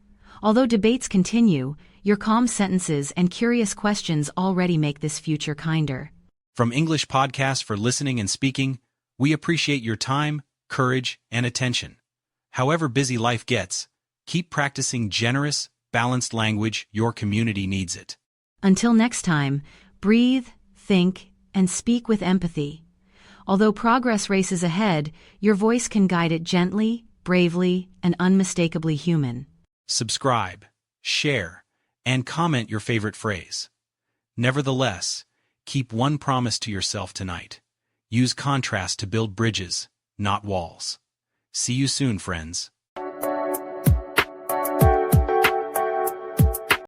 [SPEAKER 1] Although debates continue, your calm sentences and curious questions already make this future kinder.
[SPEAKER 2] From English Podcast for Listening and Speaking, we appreciate your time, courage, and attention. However busy life gets, keep practicing generous, balanced language. Your community needs it.
[SPEAKER 1] Until next time, breathe, think, and speak with empathy. Although progress races ahead, your voice can guide it gently, bravely, and unmistakably human.
[SPEAKER 2] Subscribe, share, and comment your favorite phrase. Nevertheless, keep one promise to yourself tonight. Use contrast to build bridges, not walls. See you soon, friends.